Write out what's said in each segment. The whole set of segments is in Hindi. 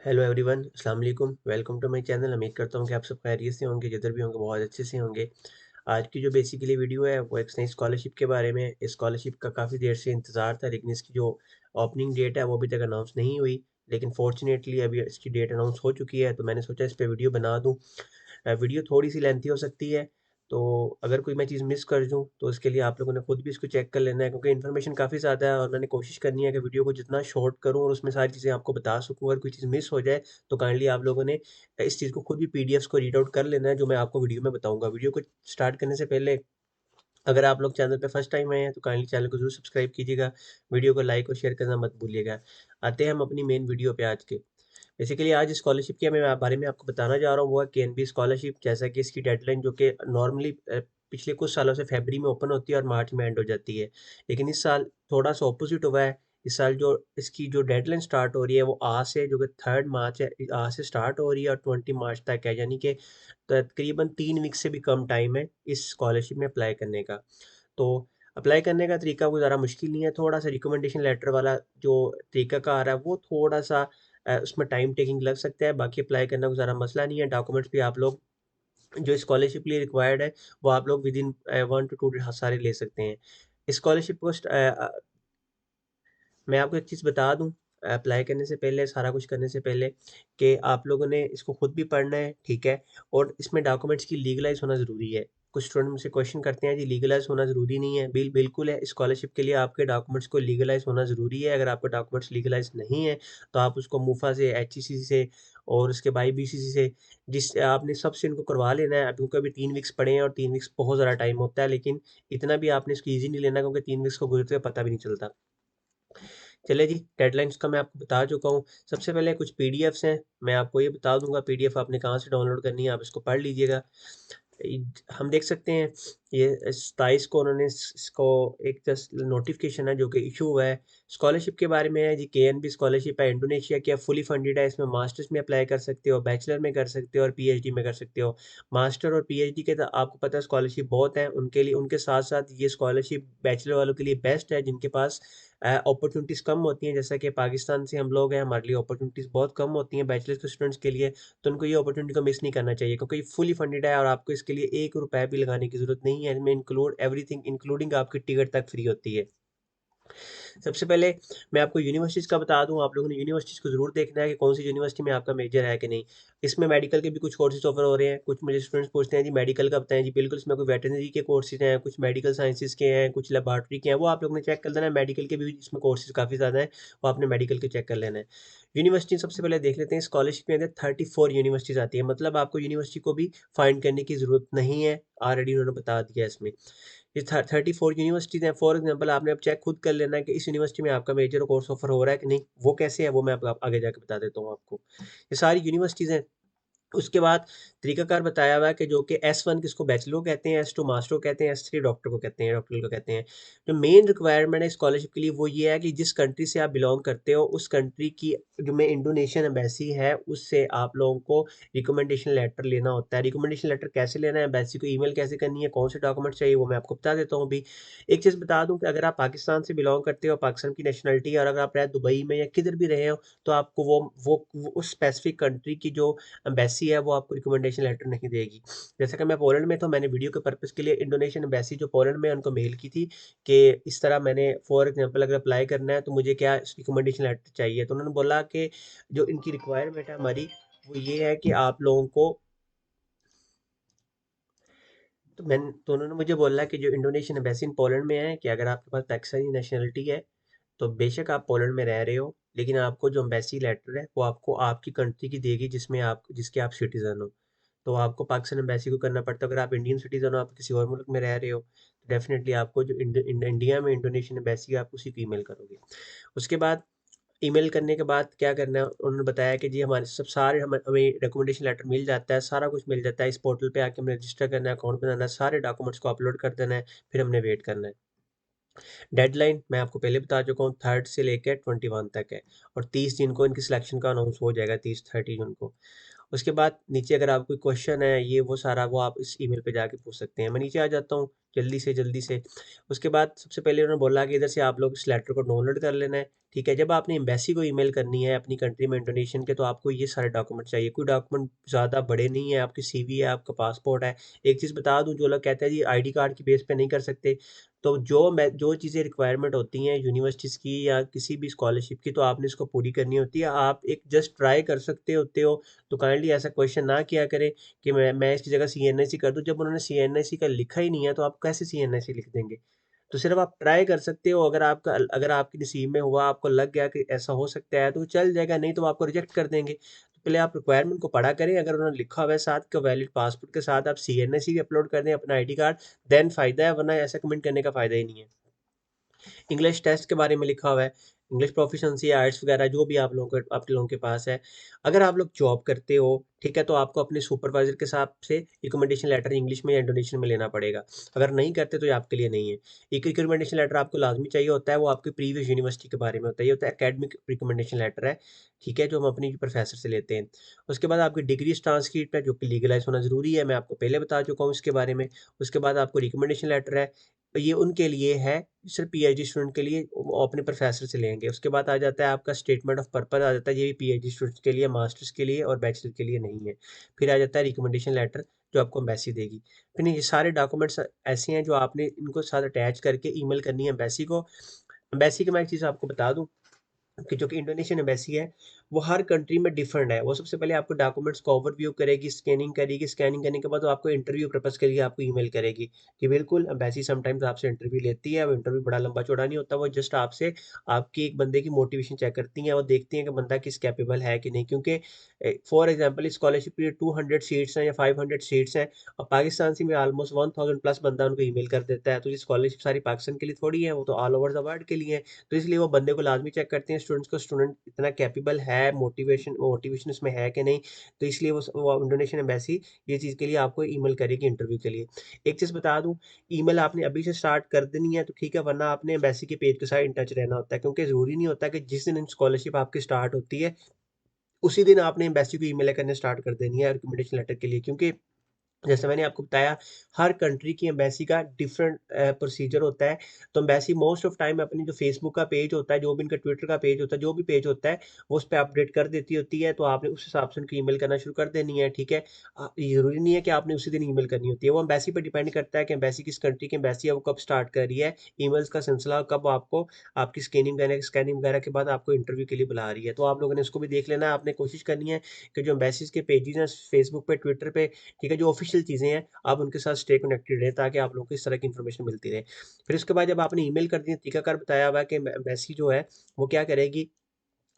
हेलो एवरीवन, अस्सलाम वालेकुम। Welcome to my channel. उम्मीद करता हूँ कि आप सब खैरियत से होंगे, जिधर भी होंगे बहुत अच्छे से होंगे। आज की जो बेसिकली वीडियो है वो एक नई स्कॉलरशिप के बारे में। इस स्कॉलरशिप का काफ़ी देर से इंतज़ार था, लेकिन इसकी जो ओपनिंग डेट है वो अभी तक अनाउंस नहीं हुई। लेकिन फॉर्चुनेटली अभी इसकी डेट अनाउंस हो चुकी है, तो मैंने सोचा इस पे वीडियो बना दूँ। वीडियो थोड़ी सी लेंथी हो सकती है, तो अगर कोई मैं चीज़ मिस कर दूँ तो इसके लिए आप लोगों ने खुद भी इसको चेक कर लेना है, क्योंकि इन्फॉर्मेशन काफ़ी ज़्यादा है और मैंने कोशिश करनी है कि वीडियो को जितना शॉर्ट करूँ और उसमें सारी चीज़ें आपको बता सकूँ। अगर कोई चीज़ मिस हो जाए तो काइंडली आप लोगों ने इस चीज़ को खुद भी पीडीएफ्स को रीड आउट कर लेना है, जो मैं आपको वीडियो में बताऊँगा। वीडियो को स्टार्ट करने से पहले अगर आप लोग चैनल पे फर्स्ट टाइम आए हैं तो काइंडली चैनल को ज़रूर सब्सक्राइब कीजिएगा, वीडियो को लाइक और शेयर करना मत भूलिएगा। आते हैं हम अपनी मेन वीडियो पे आज के। बेसिकली आज स्कॉलरशिप के मैं बारे में आपको बताना जा रहा हूँ, वो है केएनबी स्कॉलरशिप। जैसा कि इसकी डेडलाइन जो कि नॉर्मली पिछले कुछ सालों से फरवरी में ओपन होती है और मार्च में एंड हो जाती है, लेकिन इस साल थोड़ा सा ऑपोजिट हुआ है। इस साल जो इसकी जो डेडलाइन स्टार्ट हो रही है वो आज से, जो कि 3 मार्च है, आज से स्टार्ट हो रही है और 20 मार्च तक है, यानी कि तकरीबन 3 वीक से भी कम टाइम है इस स्कॉलरशिप में अप्लाई करने का। तो अप्लाई करने का तरीका कोई ज़्यादा मुश्किल नहीं है, थोड़ा सा रिकमेंडेशन लेटर वाला जो तरीकाकार है वो थोड़ा सा उसमें टाइम टेकिंग लग सकता है। बाकी अप्लाई करना कोई ज़्यादा मसला नहीं है। डॉक्यूमेंट्स भी आप लोग जो स्कॉलरशिप के लिए रिक्वायर्ड है वो आप लोग विद इन 1 टू 2 डे सारे ले सकते हैं। स्कॉलरशिप को मैं आपको एक चीज़ बता दूँ, अप्लाई करने से पहले, सारा कुछ करने से पहले, कि आप लोगों ने इसको खुद भी पढ़ना है, ठीक है? और इसमें डॉक्यूमेंट्स की लीगलाइज़ होना ज़रूरी है। कुछ स्टूडेंट मुझसे क्वेश्चन करते हैं जी, लीगलाइज़ होना ज़रूरी नहीं है। बिल्कुल है, स्कॉलरशिप के लिए आपके डॉक्यूमेंट्स को लीगलाइज़ होना ज़रूरी है। अगर आपके डॉक्यूमेंट्स लीगलाइज़ नहीं है, तो आप उसको मुफ़ा से, एचईसी से और उसके बाद आईबीसीसी से, जिस आपने सबसे इनको करवा लेना है। अभी क्योंकि 3 वीक्स पड़े हैं और 3 वीक्स बहुत ज़्यादा टाइम होता है, लेकिन इतना भी आपने इसको ईज़ी नहीं लेना, क्योंकि 3 वीक्स को गुज़रते हुए पता भी नहीं चलता। चलिए जी, डेडलाइन्स का मैं आपको बता चुका हूँ। सबसे पहले कुछ पीडीएफ्स हैं, मैं आपको ये बता दूँगा पीडीएफ आपने कहाँ से डाउनलोड करनी है, आप इसको पढ़ लीजिएगा। हम देख सकते हैं ये 27 को उन्होंने इसको एक जस्ट नोटिफिकेशन है जो कि इशू हुआ है। स्कॉलरशिप के बारे में है जी, केएनबी स्कॉलरशिप है इंडोनेशिया की, फुली फंडेड है। इसमें मास्टर्स में अप्लाई कर सकते हो, बैचलर में कर सकते हो और पीएचडी में कर सकते हो। मास्टर और पीएचडी के तो आपको पता है स्कॉलरशिप बहुत है उनके लिए। उनके साथ साथ ये स्कॉलरशिप बैचलर वालों के लिए बेस्ट है, जिनके पास अपॉर्चुनिटीज़ कम होती हैं। जैसा कि पाकिस्तान से हम लोग हैं, हमारे लिए अपॉर्चुनिटीज़ बहुत कम होती हैं बैचलर्स के स्टूडेंट्स के लिए। तो उनको ये अपॉर्चुनिटी को मिस नहीं करना चाहिए, क्योंकि ये फुली फंडेड है और आपको इसके लिए 1 रुपया भी लगाने की ज़रूरत नहीं है। इसमें इंक्लूड एवरीथिंग, इंक्लूडिंग आपकी टिकट तक फ्री होती है। सबसे पहले मैं आपको यूनिवर्सिटीज़ का बता दूँ, आप लोगों ने यूनिवर्सिटीज़ को ज़रूर देखना है कि कौन-सी यूनिवर्सिटी में आपका मेजर है कि नहीं। इसमें मेडिकल के भी कुछ कोर्सेज़ ऑफ़र हो रहे हैं। कुछ मुझे स्टूडेंट्स पूछते हैं जी मेडिकल का बताएँ जी, बिल्कुल इसमें कोई वेटरनरी के कोर्सेज़ हैं, कुछ मेडिकल साइंसेज़ के हैं, कुछ लैबोरेटरी के हैं, वो आप लोगों ने चेक कर लेना है। मेडिकल के भी इसमें कोर्सेज़ काफ़ी ज़्यादा हैं, वो आपने मेडिकल के चेक कर लेना है। यूनिवर्सिटी सबसे पहले देख लेते हैं, स्कॉलरशिप के अंदर 34 यूनिवर्सिटीज़ आती है, मतलब आपको यूनिवर्सिटी को भी फाइंड करने की ज़रूरत नहीं है, ऑलरेडी उन्होंने बता दिया है इसमें। ये 34 यूनिवर्सिटीज़ हैं। फॉर एग्ज़ाम्पल आपने अब चेक खुद कर लेना है कि इस यूनिवर्सिटी में आपका मेजर कोर्स ऑफ़र हो रहा है कि नहीं। वो कैसे है वो मैं अब आगे जाके बता देता हूँ आपको। ये सारी यूनिवर्सिटीज़ हैं। उसके बाद तरीकाकार बताया हुआ है कि जो कि S1 किसको बैचलर को कहते हैं, S2 मास्टर को कहते हैं, S3 डॉक्टर को कहते हैं, डॉक्टरल को कहते हैं। जो मेन रिक्वायरमेंट है स्कॉलरशिप के लिए वो ये है कि जिस कंट्री से आप बिलॉन्ग करते हो, उस कंट्री की जो में इंडोनेशियन एम्बेसी है, उससे आप लोगों को रिकमेंडेशन लेटर लेना होता है। रिकमेंडेशन लेटर कैसे लेना है, एम्बेसी को ईमेल कैसे करनी है, कौन से डॉक्यूमेंट चाहिए, वो मैं आपको बता देता हूँ अभी। एक चीज़ बता दूँ कि अगर आप पाकिस्तान से बिलॉन्ग करते हो, पाकिस्तान की नेशनैलिटी है और अगर आप रहे दुबई में या किधर भी रहे हो, तो आपको वो उस स्पेसिफिक कंट्री की जो एम्बेसी है वो आपको रिकमेंडेशन लेटर नहीं देगी। जैसे कि मैं पोलैंड में था, मैंने वीडियो के पर्पज़ के लिए इंडोनेशियन एम्बेसी जो पोलैंड में है उनको मेल की थी कि इस तरह मैंने फॉर एग्ज़ाम्पल अगर अप्लाई करना है तो मुझे क्या रिकमेंडेशन लेटर चाहिए। तो उन्होंने बोला कि जो इनकी रिक्वायरमेंट है हमारी, वो ये है कि आप लोगों को, तो उन्होंने मुझे बोला कि जो इंडोनेशियन एम्बेसी इन पोलैंड में है कि अगर आपके पास पाकिस्तानी नेशनैलिटी है, तो बेशक आप पोलैंड में रह रहे हो, लेकिन आपको जो एम्बेसी लेटर है वो आपको आपकी कंट्री की देगी जिसके आप सिटीज़न हो। तो आपको पाकिस्तान एम्बेसी को करना पड़ता है। अगर आप इंडियन सिटीज़न हो, आप किसी और मुल्क में रह रहे हो, तो डेफ़िनेटली आपको जो इंडिया में इंडोनेशियन एम्बेसी है, आप उसी को ईमेल करोगे। उसके बाद ईमेल करने के बाद क्या करना है, उन्होंने बताया कि जी हमारे सब सारे हमें रिकमेंडेशन लेटर मिल जाता है, सारा कुछ मिल जाता है। इस पोर्टल पे आके हमें रजिस्टर करना है, अकाउंट बनाना है, सारे डॉक्यूमेंट्स को अपलोड कर देना है, फिर हमने वेट करना है। डेडलाइन मैं आपको पहले बता चुका हूँ, 3 से लेकर 21 तक है और 30 जून को इनकी सिलेक्शन का अनाउंस हो जाएगा, 30 जून को। उसके बाद नीचे अगर आपको कोई क्वेश्चन है, ये वो सारा वो आप इस ईमेल पे जाके पूछ सकते हैं। मैं नीचे आ जाता हूँ, जल्दी से। उसके बाद सबसे पहले उन्होंने बोला कि इधर से आप लोग इस लेटर को डाउनलोड कर लेना है, ठीक है। जब आपने एम्बेसी को ईमेल करनी है अपनी कंट्री में इंडोनेशियन के, तो आपको ये सारे डॉक्यूमेंट चाहिए। कोई डॉक्यूमेंट ज़्यादा बड़े नहीं है, आपकी सीवी है, आपका पासपोर्ट है। एक चीज़ बता दूँ, जो लोग कहते हैं जी आईडी कार्ड की बेस पे नहीं कर सकते, तो जो चीज़ें रिक्वायरमेंट होती हैं यूनिवर्सिटीज़ की या किसी भी स्कॉलरशिप की, तो आपने इसको पूरी करनी होती है। आप एक जस्ट ट्राई कर सकते होते हो, तो काइंडली ऐसा क्वेश्चन ना किया करें कि मैं इसकी जगह सीएनआईसी कर दूँ। जब उन्होंने सीएनआईसी का लिखा ही नहीं है, तो आप कैसे सीएनआईसी लिख देंगे? तो सिर्फ़ आप ट्राई कर सकते हो, अगर आपके नसीब में हुआ, आपको लग गया कि ऐसा हो सकता है, तो चल जाएगा, नहीं तो वो आपको रिजेक्ट कर देंगे। तो पहले आप रिक्वायरमेंट को पढ़ा करें, अगर उन्होंने लिखा हुआ है साथ कि वैलिड पासपोर्ट के साथ आप सीएनआईसी भी अपलोड कर दें, अपना आईडी कार्ड, देन फ़ायदा है, वरना ऐसा कमेंट करने का फ़ायदा ही नहीं है। इंग्लिश टेस्ट के बारे में लिखा हुआ है, इंग्लिश प्रोफिशिएंसी, आइल्स वगैरह जो भी आप लोगों के पास है। अगर आप लोग जॉब करते हो, ठीक है, तो आपको अपने सुपरवाइज़र के हिसाब से रिकमेंडेशन लेटर इंग्लिश में या इंडोनेशियन में लेना पड़ेगा। अगर नहीं करते तो ये आपके लिए नहीं है। एक रिकमेंडेशन लेटर आपको लाज़मी चाहिए होता है, वो आपकी प्रीवियस यूनिवर्सिटी के बारे में होता है। ये होता है एकेडमिक रिकमेंडेशन लेटर है, ठीक है, जो हम अपनी प्रोफ़ेसर से लेते हैं। उसके बाद आपकी डिग्री ट्रांसक्रिप्ट है, जो कि लीगलाइज़ होना ज़रूरी है, मैं आपको पहले बता चुका हूँ इसके बारे में। उसके बाद आपको रिकमेंडेशन लेटर है, तो ये उनके लिए है, सिर्फ़ पीएचडी स्टूडेंट के लिए, वो अपने प्रोफ़ेसर से लेंगे। उसके बाद आ जाता है आपका स्टेटमेंट ऑफ पर्पज़ आ जाता है, ये भी पीएचडी स्टूडेंट्स के लिए, मास्टर्स के लिए और बैचलर के लिए नहीं है। फिर आ जाता है रिकमेंडेशन लेटर, जो आपको एम्बेसी देगी। फिर ये सारे डॉक्यूमेंट्स ऐसे हैं जो आपने इनको साथ अटैच करके ईमेल करनी है एम्बेसी को। एम्बेसी की मैं एक चीज़ आपको बता दूँ कि जो कि इंडोनेशियन एम्बेसी है, वो हर कंट्री में डिफरेंट है। वो सबसे पहले आपको डॉक्यूमेंट्स को ओवरव्यू करेगी, स्कैनिंग करेगी, स्कैनिंग करने के बाद वो आपको इंटरव्यू पर्पज़ के लिए आपको ईमेल करेगी कि बिल्कुल एम्बेसी समटाइम्स आपसे इंटरव्यू लेती है। वो इंटरव्यू बड़ा लंबा-चौड़ा नहीं होता, वो जस्ट आपसे आपकी एक बंदे की मोटिवेशन चेक करती हैं। वो देखती हैं कि बंदा किस कैपेबल है कि नहीं, क्योंकि फॉर एग्ज़ाम्पल स्कॉलरशिप के लिए 200 सीट्स हैं या 500 सीट्स हैं और पाकिस्तान से भी ऑलमोस्ट 1000 प्लस बंदा उनको ईमेल कर देता है। तो ये स्कॉलरशिप सारी पाकिस्तान के लिए थोड़ी है, वो तो ऑल ओवर द वर्ल्ड के लिए है। तो इसलिए वो बंदे को लाज़मी चेक करते हैं स्टूडेंट्स को, स्टूडेंट इतना कैपेबल है, मोटिवेशन उसमें है कि नहीं। तो इसलिए वो इंडोनेशियन एम्बेसी ये चीज़ के लिए आपको ईमेल करेगी इंटरव्यू के लिए। एक चीज़ बता दूँ, ईमेल आपने अभी से स्टार्ट कर देनी है तो ठीक है, वरना आपने एम्बेसी के पेज के साथ इन टच रहना होता है, क्योंकि ज़रूरी नहीं होता कि जिस दिन स्कॉलरशिप आपकी स्टार्ट होती है, उसी दिन आपने एम्बेसी को ईमेल करना स्टार्ट कर देनी है रिकमेंडेशन लेटर के लिए। क्योंकि जैसे मैंने आपको बताया, हर कंट्री की एम्बेसी का डिफरेंट प्रोसीजर होता है। तो एम्बेसी मोस्ट ऑफ टाइम अपनी जो फेसबुक का पेज होता है, जो भी इनका ट्विटर का पेज होता है, जो भी पेज होता है, वो उस पे अपडेट कर देती होती है। तो आपने उस हिसाब से उनको ईमेल करना शुरू कर देनी है, ठीक है। ये ज़रूरी नहीं है कि आपने उसी दिन ईमेल करनी होती है। वो एम्बेसी पे डिपेंड करता है कि एम्बेसी किस कंट्री की एम्बेसी है, वो कब स्टार्ट कर रही है। ईमेल्स का सिलसिला कब आपको आपकी स्कैनिंग वगैरह के बाद आपको इंटरव्यू के लिए बुला रही है। तो आप लोगों ने उसको भी देख लेना है। आपने कोशिश करनी है कि जो एम्बेसीज़ के पेजेज़ हैं फेसबुक पे, ट्विटर पे, ठीक है, जो ऑफ़िशियल चीज़ें हैं, आप उनके साथ स्टे कनेक्टेड रहें, ताकि आप लोगों को इस तरह की इन्फॉर्मेशन मिलती रहे। फिर उसके बाद जब आपने ईमेल कर दी है, तरीकाकार बताया हुआ है कि एम्बेसी जो है, वो क्या करेगी,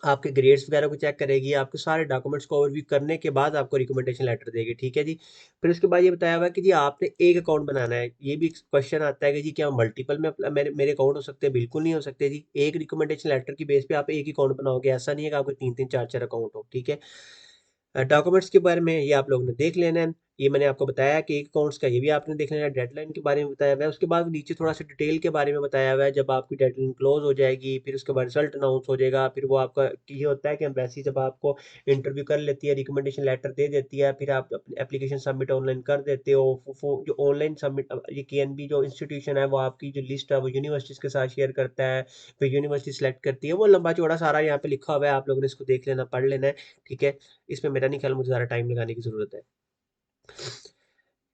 आपके ग्रेड्स वगैरह को चेक करेगी, आपके सारे डॉक्यूमेंट्स को ओवरव्यू करने के बाद आपको रिकमेंडेशन लेटर देगी, ठीक है जी। फिर उसके बाद ये बताया हुआ है कि जी आपने एक अकाउंट बनाना है। ये भी क्वेश्चन आता है कि जी क्या मल्टीपल में मेरे मेरे अकाउंट हो सकते हैं? बिल्कुल नहीं हो सकते जी। एक रिकमेंडेशन लेटर की बेस पे आप एक ही अकाउंट बनाओगे, ऐसा नहीं है कि आपके 3-3 4-4 अकाउंट हो, ठीक है। डॉक्यूमेंट्स के बारे में ये आप लोगों ने देख लेना है। ये मैंने आपको बताया कि एक अकाउंट्स का ये भी आपने देख लेना है, डेडलाइन के बारे में बताया हुआ है। उसके बाद नीचे थोड़ा-सा डिटेल के बारे में बताया हुआ है, जब आपकी डेडलाइन क्लोज़ हो जाएगी, फिर उसके बाद रिज़ल्ट अनाउंस हो जाएगा, फिर वो आपका ये होता है कि एम्बेसी जब आपको इंटरव्यू कर लेती है, रिकमेंडेशन लेटर दे देती है, फिर आप अपनी एप्लीकेशन सबमिट ऑनलाइन कर देते हो। फो जो ऑनलाइन सबमिट ये केएनबी जो इंस्टीट्यूशन है, वो आपकी जो लिस्ट है, वो यूनिवर्सिटीज़ के साथ शेयर करता है, फिर यूनिवर्सिटी सेलेक्ट करती है। वो लंबा-चौड़ा सारा यहाँ पे लिखा हुआ है, आप लोगों ने इसको देख लेना, पढ़ लेना है, ठीक है। इसमें मेरा नहीं ख्याल मुझे ज़्यादा टाइम लगाने की ज़रूरत है।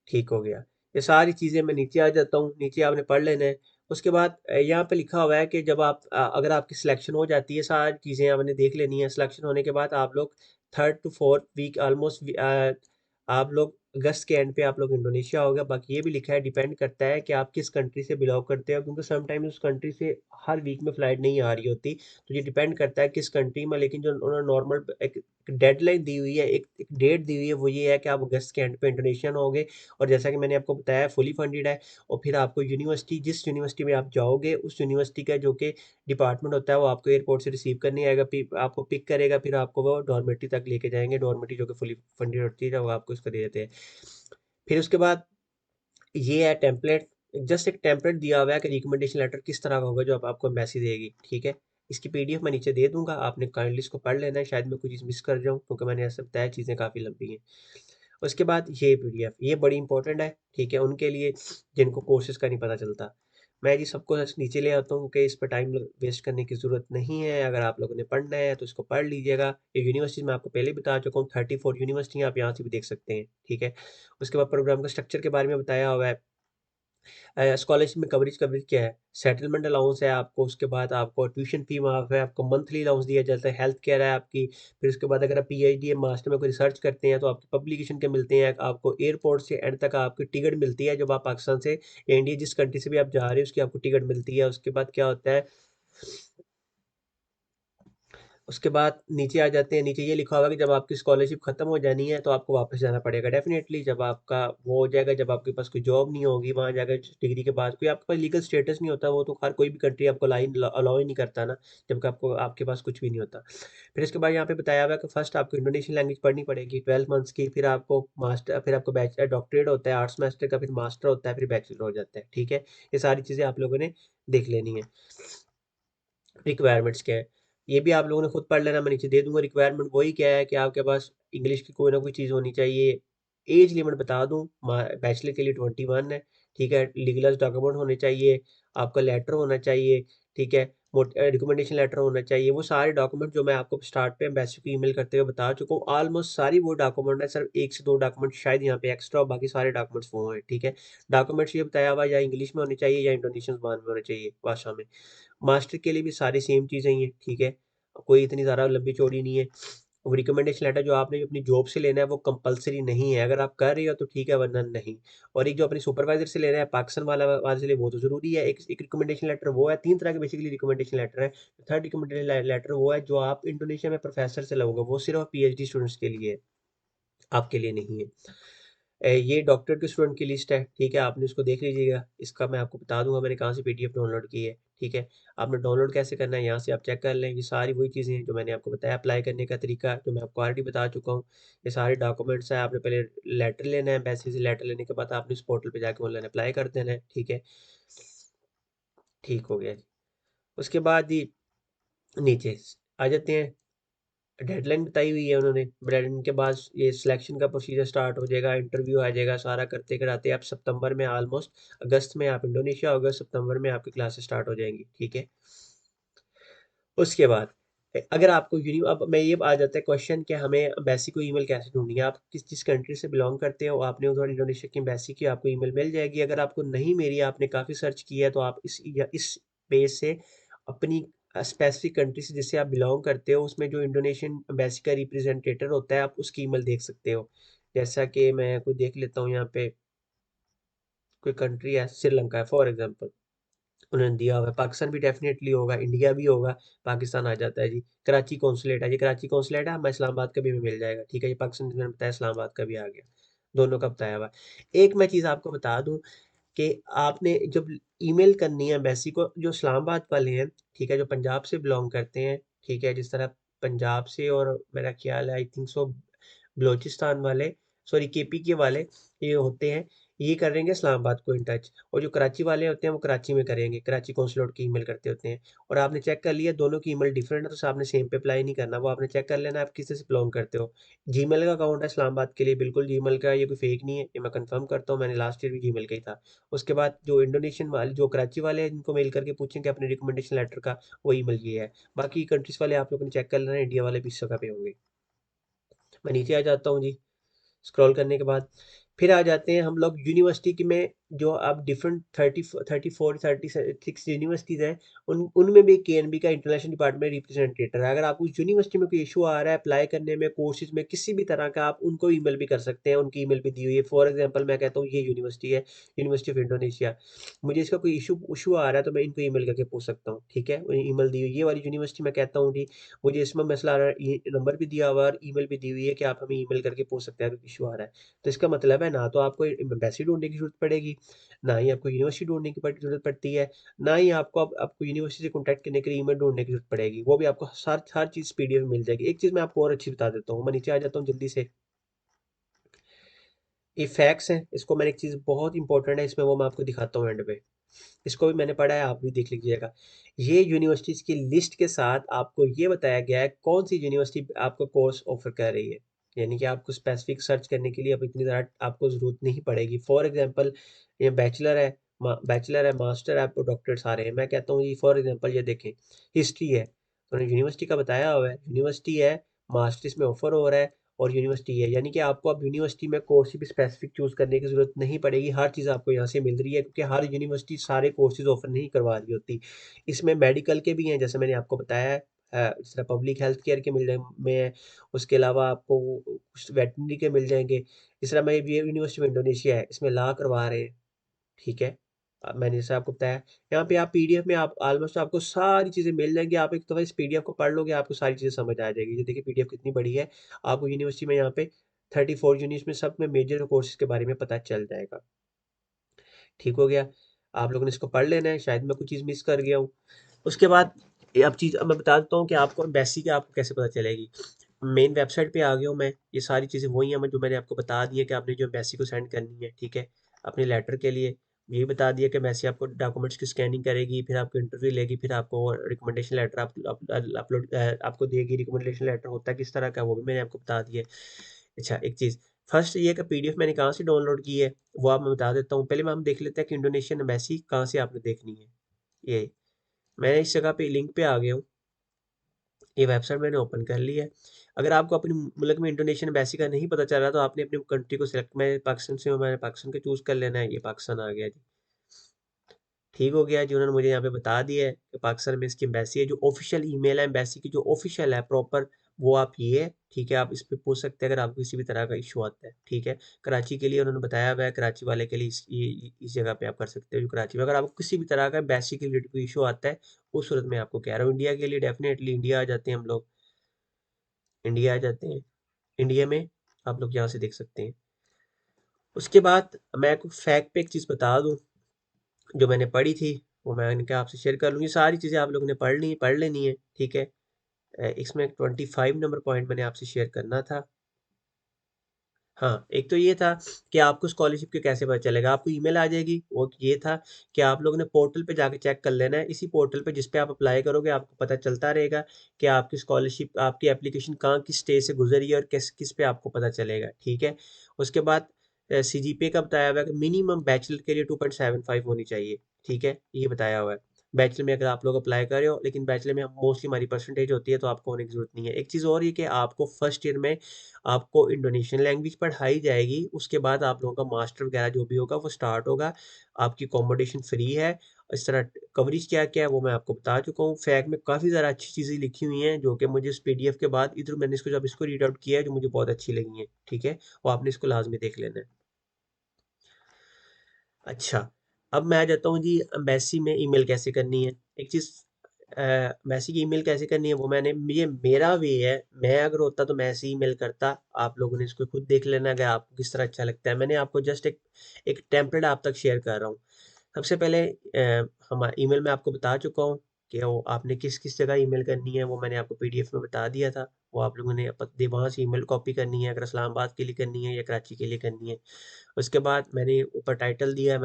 ठीक हो गया। ये सारी चीज़ें मैं नीचे आ जाता हूँ, नीचे आपने पढ़ लेना है। उसके बाद यहाँ पे लिखा हुआ है कि जब अगर आपकी सिलेक्शन हो जाती है, सारी चीज़ें आपने देख लेनी है। सिलेक्शन होने के बाद आप लोग 3rd टू 4th वीक आप लोग अगस्त के एंड पे आप लोग इंडोनेशिया होगा। बाकी ये भी लिखा है, डिपेंड करता है कि आप किस कंट्री से बिलॉन्ग करते हो, क्योंकि समटाइम्स उस कंट्री से हर वीक में फ्लाइट नहीं आ रही होती। तो ये डिपेंड करता है किस कंट्री में, लेकिन जो उन्होंने नॉर्मल एक डेडलाइन दी हुई है, एक डेट दी हुई है, वो ये है कि आप अगस्त के एंड पे इंडोनेशियन होगे। और जैसा कि मैंने आपको बताया, फुली फंडेड है। और फिर आपको यूनिवर्सिटी, जिस यूनिवर्सिटी में आप जाओगे, उस यूनिवर्सिटी का जो कि डिपार्टमेंट होता है, वो आपको एयरपोर्ट से रिसीव करने आएगा, आपको पिक करेगा, फिर आपको वो डॉर्मेट्री तक लेके जाएँगे। डॉर्मेट्री जो कि फुली फंडेड होती है, वो आपको इसको दे देते हैं। फिर उसके बाद ये है टेम्पलेट, जस्ट एक टेम्पलेट दिया हुआ है कि रिकमेंडेशन लेटर किस तरह का होगा, जो अब आपको एम्बेसी देगी, ठीक है। इसकी पीडीएफ मैं नीचे दे दूँगा, आपने काइंडली इसको पढ़ लेना है। शायद मैं कोई चीज़ मिस कर जाऊँ, क्योंकि मैंने ऐसा बताया, चीज़ें काफ़ी लंबी हैं। उसके बाद ये पीडीएफ, ये बड़ी इंपॉर्टेंट है, ठीक है, उनके लिए जिनको कोर्सेज का नहीं पता चलता। मैं जी सबको जस्ट नीचे ले आता हूँ कि इस पे टाइम वेस्ट करने की ज़रूरत नहीं है। अगर आप लोगों ने पढ़ना है तो इसको पढ़ लीजिएगा। ये यूनिवर्सिटीज़ मैं आपको पहले ही बता चुका हूँ, 34 यूनिवर्सिटी आप यहाँ से भी देख सकते हैं, ठीक है। उसके बाद प्रोग्राम का स्ट्रक्चर के बारे में बताया हुआ है। स्कॉलरशिप में कवरेज क्या है, सेटलमेंट अलाउंस है आपको, उसके बाद आपको ट्यूशन फी माफ है, आपको मंथली अलाउंस दिया जाता है, हेल्थ केयर है आपकी। फिर उसके बाद अगर आप पीएचडी या मास्टर में कोई रिसर्च करते हैं तो आपकी पब्लिकेशन के मिलते हैं, आपको एयरपोर्ट से एंड तक आपकी टिकट मिलती है। जब आप पाकिस्तान से या इंडिया जिस कंट्री से भी आप जा रहे हो उसकी आपको टिकट मिलती है। उसके बाद क्या होता है, उसके बाद नीचे आ जाते हैं। नीचे ये लिखा होगा कि जब आपकी स्कॉलरशिप खत्म हो जानी है तो आपको वापस जाना पड़ेगा डेफिनेटली। जब आपका वो हो जाएगा, जब आपके पास कोई जॉब नहीं होगी वहाँ जाकर डिग्री के बाद, कोई आपके पास लीगल स्टेटस नहीं होता, वो तो हर कोई भी कंट्री आपको लाइन अलाउ ही नहीं करता ना, जबकि आपको आपके पास कुछ भी नहीं होता। फिर इसके बाद यहाँ पे बताया हुआ है कि फर्स्ट आपको इंडोनेशियन लैंग्वेज पढ़नी पड़ेगी 12 मंथ्स की, फिर आपको मास्टर, फिर आपको बैचलर डॉक्टरेट होता है 8 सेमेस्टर का, फिर मास्टर होता है, फिर बैचलर हो जाता है, ठीक है। ये सारी चीज़ें आप लोगों ने देख लेनी है। रिक्वायरमेंट्स क्या है, ये भी आप लोगों ने खुद पढ़ लेना, मैं नीचे दे दूंगा। रिक्वायरमेंट वही क्या है कि आपके पास इंग्लिश की कोई ना कोई चीज़ होनी चाहिए। एज लिमिट बता दूं, बैचलर के लिए 21 है, ठीक है। लीगलाइज डॉक्यूमेंट होने चाहिए, आपका लेटर होना चाहिए, ठीक है। रिकमेंडेशन लेटर होना चाहिए। वो सारे डॉक्यूमेंट जो मैं आपको स्टार्ट पे एम्बेसी को ईमेल करते हुए बता चुका हूँ, ऑलमोस्ट सारी वो डॉक्यूमेंट है, सिर्फ 1 से 2 डॉक्यूमेंट शायद यहाँ पे एक्स्ट्रा, बाकी सारे डॉक्यूमेंट्स वो हैं, ठीक है। डॉक्यूमेंट्स ये बताया हुआ या इंग्लिश में होने चाहिए या इंडोनेशियन ज़बान में होने चाहिए, भाषा में। मास्टर के लिए भी सारी सेम चीज़ें ही हैं, ठीक है। कोई इतनी ज़्यादा लंबी चौड़ी नहीं है। वो रिकमेंडेशन लेटर जो आपने अपनी जॉब से लेना है वो कंपलसरी नहीं है, अगर आप कर रहे हो तो ठीक है, वरना नहीं। और एक जो अपने सुपरवाइजर से लेना है पाकिस्तान वाला वाले से लिए, वो तो ज़रूरी है। एक रिकमेंडेशन लेटर वो है, 3 तरह के बेसिकली रिकमेंडेशन लेटर है। थर्ड रिकमेंडेशन लेटर वो है जो आप इंडोनेशिया में प्रोफेसर से लोगे, वो सिर्फ पीएचडी स्टूडेंट्स के लिए है, आपके लिए नहीं है। ये डॉक्टर के स्टूडेंट की लिस्ट है, ठीक है, आपने इसको देख लीजिएगा। इसका मैं आपको बता दूंगा मैंने कहाँ से पीडीएफ डाउनलोड की है, ठीक है। आपने डाउनलोड कैसे करना है यहाँ से आप चेक कर लें। ये सारी वही चीज़ें हैं जो मैंने आपको बताया। अप्लाई करने का तरीका जो मैं आपको ऑलरेडी बता चुका हूँ। ये सारे डॉक्यूमेंट्स हैं, आपने पहले लेटर लेना है, पैसे से लेटर लेने के बाद आपने इस पोर्टल पर जाकर ऑनलाइन अप्लाई कर देना है, ठीक है। ठीक हो गया जी। उसके बाद ही नीचे आ जाते हैं। डेडलाइन बताई हुई है उन्होंने, डेडलाइन के बाद ये सिलेक्शन का प्रोसीजर स्टार्ट हो जाएगा, इंटरव्यू आ जाएगा, सारा करते कराते आप सितंबर में ऑलमोस्ट, अगस्त में आप इंडोनेशिया, अगस्त सितंबर में आपकी क्लासेस स्टार्ट हो जाएंगी, ठीक है। उसके बाद अगर आपको अब मैं ये आ जाता है क्वेश्चन कि हमें एम्बेसी को ईमेल कैसे ढूंढनी है। आप किस जिस कंट्री से बिलोंग करते हो, आपने उधर इंडोनेशिया की एम्बेसी की, आपको ईमेल मिल जाएगी। अगर आपको नहीं मिली, आपने काफ़ी सर्च किया है, तो आप इस पेज से अपनी स्पेसिफिक कंट्री से जिससे आप बिलोंग करते हो, उसमें जो इंडोनेशियन एम्बेसी का रिप्रेजेंटेटर होता है, आप उसकी ईमेल देख सकते हो। जैसा कि मैं कोई देख लेता हूँ यहाँ पे, कोई कंट्री है श्रीलंका है फॉर एग्जाम्पल, उन्होंने दिया हुआ है। पाकिस्तान भी डेफिनेटली होगा, इंडिया भी होगा, पाकिस्तान आ जाता है जी। कराची कौंसलेट है, ये कराची कौंसलेट है, हमें इस्लामाबाद का भी मिल जाएगा, ठीक है। ये पाकिस्तान मैंने बताया, इस्लामाबाद का भी आ गया, दोनों का बताया हुआ है। एक मैं चीज़ आपको बता दूं कि आपने जब ईमेल करनी है एम्बेसी को, जो इस्लामाबाद वाले हैं, ठीक है, जो पंजाब से बिलोंग करते हैं, ठीक है, जिस तरह पंजाब से और मेरा ख्याल है आई थिंक सो बलोचिस्तान वाले, सॉरी केपी के वाले ये होते हैं, ये करेंगे इस्लामाबाद को इन टच। और जो कराची वाले होते हैं वो कराची में करेंगे, कराची कौंसलेट की ईमेल करते होते हैं। और आपने चेक कर लिया दोनों की ईमेल डिफरेंट है तो आपने सेम पे अप्लाई नहीं करना, वो आपने चेक कर लेना आप किस से बिलोंग करते हो। जीमेल का अकाउंट है इस्लामाबाद के लिए, बिल्कुल जीमेल का, ये कोई फेक नहीं है, ये मैं कंफर्म करता हूँ, मैंने लास्ट ईयर भी जीमेल का ही था। उसके बाद जो इंडोनेशियन वाले, जो कराची वाले हैं, इनको मेल करके पूछेंगे अपने रिकमेंडेशन लेटर का, वो ईमेल ये है। बाकी कंट्रीज वाले आप लोगों ने चेक कर लेना, इंडिया वाले भी इस जगह पे होंगे। मैं नीचे आ जाता हूँ जी। स्क्रॉल करने के बाद फिर आ जाते हैं हम लोग यूनिवर्सिटी की में, जो अब डिफरेंट 34 36 यूनिवर्सिटीज़ हैं, उन उनमें भी केएनबी का इंटरनेशनल डिपार्टमेंट रिप्रेजेंटेटर है। अगर आपको उस यूनिवर्सिटी में कोई इशू आ रहा है अप्लाई करने में, कोर्सेज में, किसी भी तरह का, आप उनको ईमेल भी कर सकते हैं, उनकी ईमेल भी दी हुई है। फॉर एग्जांपल मैं कहता हूँ ये यूनिवर्सिटी है, यूनिवर्सिटी ऑफ इंडोनेशिया, मुझे इसका कोई इशू इशू आ रहा है तो मैं इनको ईमेल करके पूछ सकता हूँ, ठीक है। ईमेल दी हुई ये वाली यूनिवर्सिटी मैं कहता हूँ जी, मुझे इसमें मसला आ रहा है, ये नंबर भी दिया हुआ है और ईमेल भी दी हुई है कि आप हमें ईमेल करके पूछ सकते हैं अगर इशू आ रहा है। तो इसका मतलब है ना तो आपको एम्बेसी ढूँढने की ज़रूरत पड़ेगी, ना ही आपको यूनिवर्सिटी ढूँढने की ज़रूरत पड़ती है, ना ही आपको अब आपको यूनिवर्सिटी से कॉन्टैक्ट करने के लिए ईमेल ढूँढने की ज़रूरत पड़ेगी। वो भी आपको हर चीज़ पीडीएफ में मिल जाएगी। एक चीज़ मैं आपको और अच्छी बता देता हूँ, मैं नीचे आ जाता हूँ जल्दी से। ये फैक्ट्स हैं, इसको मैंने एक चीज़ बहुत इंपॉर्टेंट है इसमें, वो मैं आपको दिखाता हूँ एंड पे। इसको भी मैंने पढ़ा है, आप भी देख लीजिएगा। ये यूनिवर्सिटीज़ की लिस्ट के साथ आपको ये बताया गया है कौन सी यूनिवर्सिटी आपको कोर्स ऑफर कर रही है। यानी कि आपको स्पेसिफिक सर्च करने के लिए अब इतनी ज़्यादा आपको ज़रूरत नहीं पड़ेगी। फॉर एग्ज़ाम्पल ये बैचलर है, मास्टर है, आपको डॉक्टरेट सारे हैं। मैं कहता हूँ जी फॉर एग्ज़ाम्पल ये देखें, हिस्ट्री है, तो यूनिवर्सिटी का बताया हुआ है, यूनिवर्सिटी है, मास्टर्स में ऑफ़र हो रहा है और यूनिवर्सिटी है। यानी कि आपको अब यूनिवर्सिटी में कोर्स भी स्पेसिफिक चूज़ करने की ज़रूरत नहीं पड़ेगी, हर चीज़ आपको यहाँ से मिल रही है क्योंकि हर यूनिवर्सिटी सारे कोर्सेज़ ऑफ़र नहीं करवा रही होती। इसमें मेडिकल के भी हैं, जैसे मैंने आपको बताया है, इस तरह पब्लिक हेल्थ केयर के मिल जाए में, उसके अलावा आपको कुछ वेटरनरी के मिल जाएँगे। इस तरह मैं ये यूनिवर्सिटी ऑफ इंडोनेशिया है, इसमें लॉ करवा रहे हैं, ठीक है। मैंने जैसे आपको बताया, यहाँ पे आप पीडीएफ में आप ऑलमोस्ट आपको सारी चीज़ें मिल जाएँगी, आप एक दफ़ा इस पीडीएफ को पढ़ लोगे, आपको सारी चीज़ें समझ आ जाएगी। ये देखिए पीडीएफ कितनी बड़ी है, आपको यूनिवर्सिटी में यहाँ पे 34 यूनिट्स में सब में मेजर कोर्सेज़ के बारे में पता चल जाएगा। ठीक हो गया, आप लोगों ने इसको पढ़ लेना है, शायद मैं कुछ चीज़ मिस कर गया हूँ। उसके बाद अब मैं बता देता हूँ कि आपको बेसिक आपको कैसे पता चलेगी। मेन वेबसाइट पे आ गया हूँ मैं, ये सारी चीज़ें वही हैं जो मैंने आपको बता दी है कि आपने जो एम्बेसी को सेंड करनी है, ठीक है? अपने लेटर के लिए ये बता दिया कि एम्बेसी आपको डॉक्यूमेंट्स की स्कैनिंग करेगी, फिर आपको इंटरव्यू लेगी, फिर आपको रिकमेंडेशन लेटर आपको देगी। रिकमेंडेशन लेटर होता है किस तरह का, वो भी मैंने आपको बता दिया है। अच्छा, एक चीज़, फर्स्ट ये कि पीडीएफ मैंने कहाँ से डाउनलोड की है, वो आप मैं बता देता हूँ। पहले हम देख लेते हैं कि इंडोनेशियन एम्बेसी कहाँ से आपने देखनी है। ये, मैं इस जगह पे लिंक पे आ गया हूँ। ये वेबसाइट मैंने ओपन कर ली है। अगर आपको अपने मुल्क में इंडोनेशियन एम्बेसी का नहीं पता चल रहा तो आपने अपनी कंट्री को सिलेक्ट, मैं पाकिस्तान से हूँ, मैंने पाकिस्तान का चूज़ कर लेना है। ये पाकिस्तान आ गया जी। ठीक हो गया जी, उन्होंने मुझे यहाँ पे बता दिया है कि पाकिस्तान में इसकी एम्बेसी है। जो ऑफ़िशियल ईमेल है एम्बेसी की, जो ऑफ़िशियल है प्रॉपर, वो आप ये है, ठीक है? आप इस पे पूछ सकते हैं अगर आपको किसी भी तरह का इश्यू आता है, ठीक है? कराची के लिए उन्होंने बताया हुआ है, कराची वाले के लिए इस जगह पे आप कर सकते हो जो कराची में। अगर आपको किसी भी तरह का एम्बेसी के रिलेटेड कोई इश्यू आता है, उस सूरत में आपको कह रहा हूँ। इंडिया के लिए डेफ़िनेटली इंडिया आ जाते हैं हम लोग, इंडिया आ जाते हैं। इंडिया में आप लोग यहाँ से देख सकते हैं। उसके बाद मैं आपको फैक्ट पे एक चीज़ बता दूँ, जो मैंने पढ़ी थी, वो मैंने कहा आपसे शेयर कर लूँ। ये सारी चीज़ें आप लोगों ने पढ़ लेनी है, ठीक है? इसमें 25 नंबर पॉइंट मैंने आपसे शेयर करना था। हाँ, एक तो ये था कि आपको स्कॉलरशिप के कैसे पता चलेगा, आपको ईमेल आ जाएगी। वो ये था कि आप लोगों ने पोर्टल पे जाके चेक कर लेना है। इसी पोर्टल पे जिस पे आप अप्लाई करोगे, आपको पता चलता रहेगा कि आपकी स्कॉलरशिप, आपकी एप्लीकेशन कहाँ, किस स्टेज से गुज़री है और किस किस पे आपको पता चलेगा, ठीक है? उसके बाद सीजीपीए का बताया हुआ है कि मिनिमम बैचलर के लिए 2.75 होनी चाहिए, ठीक है? ये बताया हुआ है। बैचलर में अगर आप लोग अप्लाई कर रहे हो, लेकिन बैचलर में हम मोस्टली हमारी परसेंटेज होती है, तो आपको होने की ज़रूरत नहीं है। एक चीज़ और ये कि आपको फर्स्ट ईयर में आपको इंडोनेशियन लैंग्वेज पढ़ाई जाएगी, उसके बाद आप लोगों का मास्टर वगैरह जो भी होगा वो स्टार्ट होगा। आपकी अकोमोडेशन फ्री है। इस तरह कवरेज क्या-क्या है वो मैं आपको बता चुका हूँ। फैक्ट में काफ़ी ज़्यादा अच्छी चीज़ें लिखी हुई हैं जो कि मुझे इस पीडीएफ के बाद इधर मैंने इसको जब इसको रीड आउट किया है जो मुझे बहुत अच्छी लगी हैं, ठीक है? और आपने इसको लाज़मी देख लेना है। अच्छा, अब मैं आ जाता हूँ जी एम्बेसी में ईमेल कैसे करनी है। एक चीज़, एम्बेसी की ईमेल कैसे करनी है वो मैंने, ये मेरा वे है, मैं अगर होता तो मैं ऐसे ईमेल करता। आप लोगों ने इसको खुद देख लेना अगर आपको किस तरह अच्छा लगता है। मैंने आपको जस्ट एक एक टेम्पलेट आप तक शेयर कर रहा हूँ। सबसे पहले हमा ईमेल में आपको बता चुका हूँ कि वो आपने किस-किस जगह ईमेल करनी है, वो मैंने आपको पीडीएफ में बता दिया था। वो आप लोगों ने वहाँ से ईमेल कॉपी करनी है, अगर इस्लामाबाद के लिए करनी है या कराची के लिए करनी है। उसके बाद मैंने ऊपर टाइटल दिया है,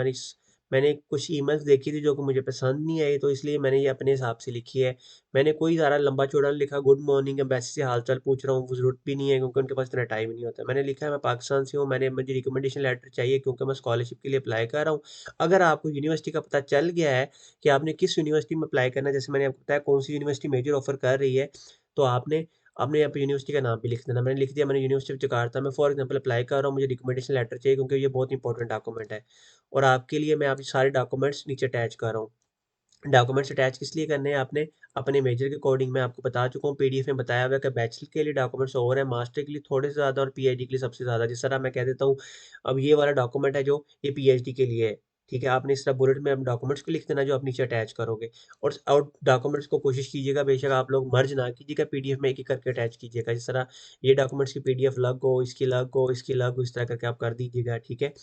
मैंने कुछ ईमेल्स देखी थी जो कि मुझे पसंद नहीं आई, तो इसलिए मैंने ये अपने हिसाब से लिखी है। मैंने कोई ज़्यादा लंबा-चौड़ा नहीं लिखा, गुड मॉर्निंग एम्बेसी से हाल-चाल पूछ रहा हूँ, वो ज़रूरत भी नहीं है क्योंकि उनके पास इतना टाइम नहीं होता। मैंने लिखा है मैं पाकिस्तान से हूँ, मुझे रिकमेंडेशन लेटर चाहिए क्योंकि मैं स्कॉलरशिप के लिए अप्लाई कर रहा हूँ। अगर आपको यूनिवर्सिटी का पता चल गया है कि आपने किस यूनिवर्सिटी में अप्लाई करना है, जैसे मैंने आपको बताया कौन-सी यूनिवर्सिटी मेजर ऑफ़र कर रही है, तो आपने आपने यहाँ पे यूनिवर्सिटी का नाम भी लिख देना। मैंने लिख दिया, मैंने यूनिवर्सिटी ऑफ जकार्ता में फॉर एग्ज़ाम्पल अप्लाई कर रहा हूँ, मुझे रिकमेंडेशन लेटर चाहिए क्योंकि ये बहुत इंपॉर्टेंट डॉक्यूमेंट है। और आपके लिए मैं आप सारे डॉक्यूमेंट्स नीचे अटैच कर रहा हूँ। डॉक्यूमेंट्स अटैच किस लिए करने हैं आपने? अपने मेजर के अकॉर्डिंग मैं आपको बता चुका हूँ, पीडीएफ में बताया हुआ है कि बैचलर के लिए डॉक्यूमेंट्स और हैं, मास्टर के लिए थोड़े से ज़्यादा और पीएचडी के लिए सबसे ज़्यादा। जिस तरह मैं कह देता हूँ, अब ये वाला डॉक्यूमेंट है जो ये पीएचडी के लिए है, ठीक है? आपने इस तरह बुलेट में अपने डॉक्यूमेंट्स को लिख देना जो आप नीचे अटैच करोगे। और डॉक्यूमेंट्स को कोशिश कीजिएगा बेशक आप लोग मर्ज ना कीजिएगा, पीडीएफ में एक-एक करके अटैच कीजिएगा। जिस तरह ये डॉक्यूमेंट्स की पीडीएफ अलग हो, इसकी अलग हो, इसकी अलग हो, इस तरह करके आप कर दीजिएगा, ठीक है?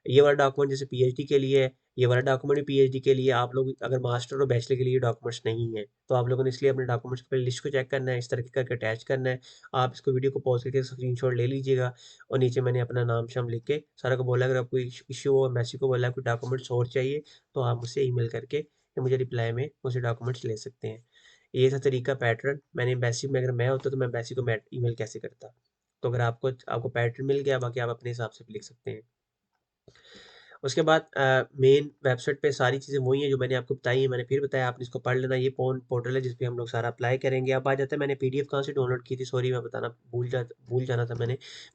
ये वाला डॉक्यूमेंट जैसे पीएचडी के लिए है, ये वाला डॉक्यूमेंट भी पीएचडी के लिए। आप लोग अगर मास्टर और बैचलर के लिए डॉक्यूमेंट्स नहीं है, तो आप लोगों ने इसलिए अपने डॉक्यूमेंट्स की पहले लिस्ट को चेक करना है, इस तरह करके अटैच करना है। आप इसको वीडियो को पॉज़ करके स्क्रीनशॉट ले लीजिएगा और नीचे मैंने अपना नाम-शाम लिख के सारा को बोला, अगर आपको इश्यू हो, मैसेज को बोला कोई डॉक्यूमेंट्स और चाहिए, तो आप मुझसे ईमेल करके या मुझे रिप्लाई में मुझसे डॉक्यूमेंट्स ले सकते हैं। ये था तरीका पैटर्न। मैंने एम्बेसी में, अगर मैं होता तो मैं एम्बेसी को ईमेल कैसे करता। तो अगर आपको आपको पैटर्न मिल गया, बाकी आप अपने हिसाब से भी लिख सकते हैं। उसके बाद मेन वेबसाइट पे सारी चीज़ें वही हैं जो मैंने आपको बताई हैं, मैंने फिर बताया आपने इसको पढ़ लेना। ये पोर्टल है जिस पे हम लोग सारा अप्लाई करेंगे। अब आ जाता है मैंने पीडीएफ कहाँ से डाउनलोड की थी, सॉरी मैं बताना भूल जाना था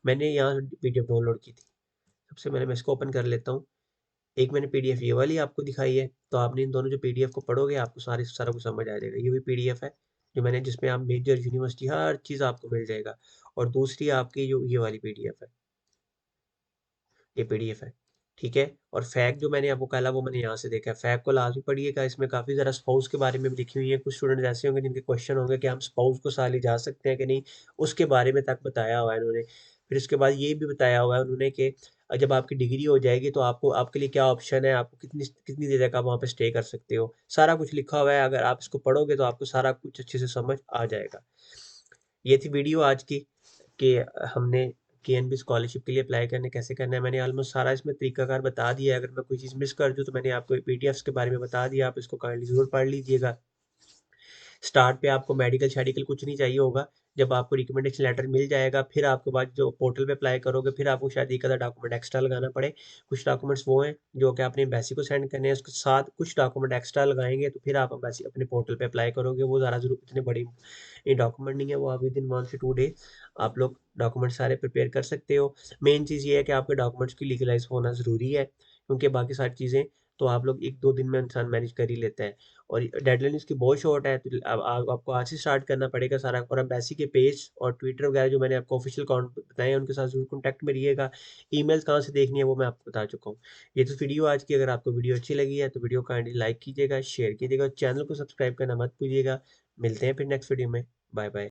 मैंने यहाँ से पीडीएफ डाउनलोड की थी। सबसे पहले मैं इसको ओपन कर लेता हूँ। एक मैंने पीडीएफ ये वाली आपको दिखाई है, तो आपने इन दोनों जो पीडीएफ को पढ़ोगे आपको सारा कुछ समझ आ जाएगा। ये भी पीडीएफ है जो मैंने, जिसमें आप मेजर यूनिवर्सिटी हर चीज़ आपको मिल जाएगा। और दूसरी आपकी जो ये वाली पीडीएफ है, ये पीडीएफ है, ठीक है। और फैक्ट जो मैंने आपको कहा वो मैंने यहाँ से देखा है। फैक्ट को लाजमी पढ़िएगा, इसमें काफ़ी ज़रा स्पाउस के बारे में भी लिखी हुई है। कुछ स्टूडेंट ऐसे होंगे जिनके क्वेश्चन होंगे कि हम स्पाउस को साथ ले जा सकते हैं कि नहीं, उसके बारे में तक बताया हुआ है इन्होंने। फिर उसके बाद ये भी बताया हुआ है उन्होंने कि जब आपकी डिग्री हो जाएगी तो आपको आपके लिए क्या ऑप्शन है, आपको कितनी कितनी देर तक आप वहाँ पे स्टे कर सकते हो, सारा कुछ लिखा हुआ है। अगर आप इसको पढ़ोगे तो आपको सारा कुछ अच्छे से समझ आ जाएगा। ये थी वीडियो आज की कि हमने केएनबी स्कॉलरशिप के लिए अप्लाई करने कैसे करना है। मैंने ऑलमोस्ट सारा इसमें तरीकाकार बता दिया है। अगर मैं कोई चीज़ मिस कर दूँ तो मैंने आपको पीडीएफ्स के बारे में बता दिया, आप इसको काइंडली ज़रूर पढ़ लीजिएगा। स्टार्ट पे आपको मेडिकल शेडिकल कुछ नहीं चाहिए होगा। जब आपको रिकमेंडेशन लेटर मिल जाएगा, फिर आपके बाद जो पोर्टल पे अप्लाई करोगे, फिर आपको शायद एक आधा डॉक्यूमेंट एक्स्ट्रा लगाना पड़े। कुछ डॉक्यूमेंट्स वो हैं जो कि आपने एम्बेसी को सेंड करने हैं, उसके साथ कुछ डॉक्यूमेंट एक्स्ट्रा लगाएंगे तो फिर आप एम्बेसी अपने पोर्टल पे अप्लाई करोगे। वो ज़्यादा जरूर इतने बड़ी ये डॉक्यूमेंट नहीं है, वो आप विद इन 1 से 2 डेज आप लोग डॉक्यूमेंट सारे प्रिपेयर कर सकते हो। मेन चीज़ ये है कि आपके डॉक्यूमेंट्स की लीगलाइज होना ज़रूरी है, क्योंकि बाकी सारी चीज़ें तो आप लोग 1-2 दिन में इंसान मैनेज कर ही लेता है। और डेडलाइन इसकी बहुत शॉर्ट है, तो अब आपको आज से स्टार्ट करना पड़ेगा सारा। और एम्बेसी के पेज और ट्विटर वगैरह जो मैंने आपको ऑफिशियल अकाउंट बताए हैं उनके साथ जरूर कॉन्टैक्ट में रहिएगा। ईमेल्स कहाँ से देखनी है वो मैं आपको बता चुका हूँ। ये तो वीडियो आज की, अगर आपको वीडियो अच्छी लगी है तो वीडियो काइंडली लाइक कीजिएगा, शेयर कीजिएगा, चैनल को सब्सक्राइब करना मत भूलिएगा। मिलते हैं फिर नेक्स्ट वीडियो में। Bye bye.